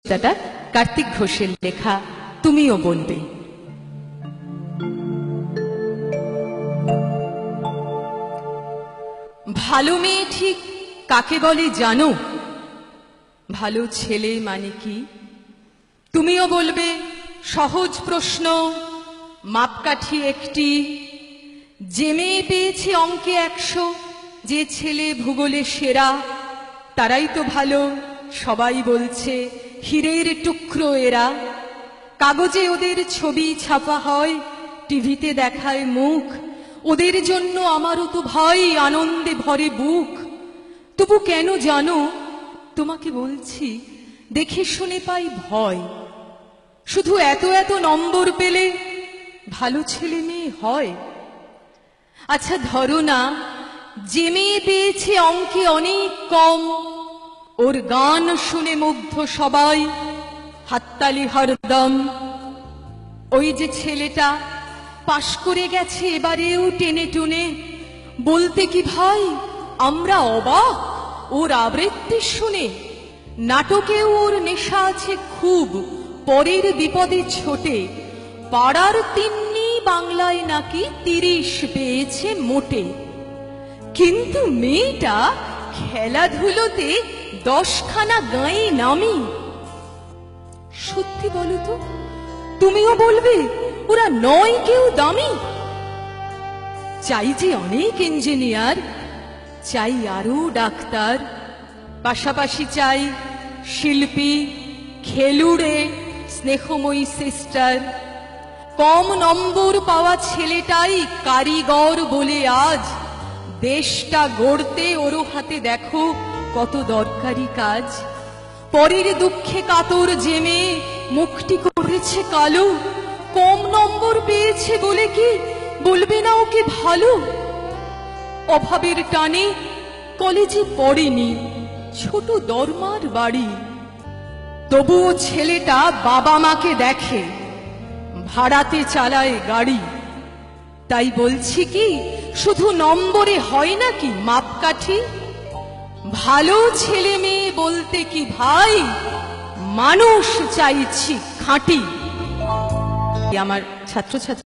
কবিতাটা কার্তিক ঘোষের লেখা, তুমিও বলবে। ভালো মেয়ে ঠিক কাকে বলে জানো? ভালো ছেলে মানে কি? তুমিও বলবে সহজ প্রশ্ন, মাপকাঠি একটি। যে মেয়ে পেয়েছে অঙ্কে 100, যে ছেলে ভূগোলে সেরা, তারাই তো ভালো, সবাই বলছে হীরের টুকরো এরা। কাগজে ওদের ছবি ছাপা হয়, টিভিতে দেখায় মুখ, ওদের জন্য আমারও তো ভয়, আনন্দে ভরে বুক। তবু কেন জানো, তোমাকে বলছি দেখে শুনে পাই ভয়। শুধু এত এত নম্বর পেলে ভালো ছেলে মেয়ে হয়? আচ্ছা ধরো না, যে মেয়ে পেয়েছে অঙ্কে অনেক কম, ওর গান শুনে মুগ্ধ সবাই, হাততালি হরদম। ওই যে ছেলেটা পাশ করে গেছে এবারেও টেনে টুনে, বলতে কি ভাই আমরা অবাক ওর আবৃত্তি শুনে। নাটকেও ওর নেশা আছে খুব, পরের বিপদে ছোটে। পাড়ার তিন্নি বাংলায় নাকি 30 পেয়েছে মোটে। কিন্তু মেয়েটা খেলাধুলোতে 10খানা গাঁয়ে নামি। সত্যি বলো তো, তুমিও বলবে ওরা নয় কেউ দামি? চাই যে অনেক ইঞ্জিনিয়ার, চাই আরো ডাক্তার, পাশাপাশি চাই শিল্পী, খেলুড়ে, স্নেহময়ী সিস্টার। কম নম্বর পাওয়া ছেলেটাই কারিগর বলে আজ দেশটা গড়তে ওরও হাতে দেখো কত দরকারি কাজ। পরের দুঃখে কাতর যে মেয়ে মুখটি করেছে কালো, কম নম্বর পেয়েছে বলে কি বলবে না ওকে ভালো? অভাবের টানে কলেজে পড়েনি, ছোট দরমার বাড়ি, তবুও ছেলেটা বাবা মাকে দেখে, ভাড়াতে চালায় গাড়ি। তাই বলছি কি শুধু নম্বরে হয় নাকি মাপকাঠি? ভালো ছেলে মেয়ে বলতে কি ভাই মানুষ চাইছি খাঁটি। আমার ছাত্রছাত্রী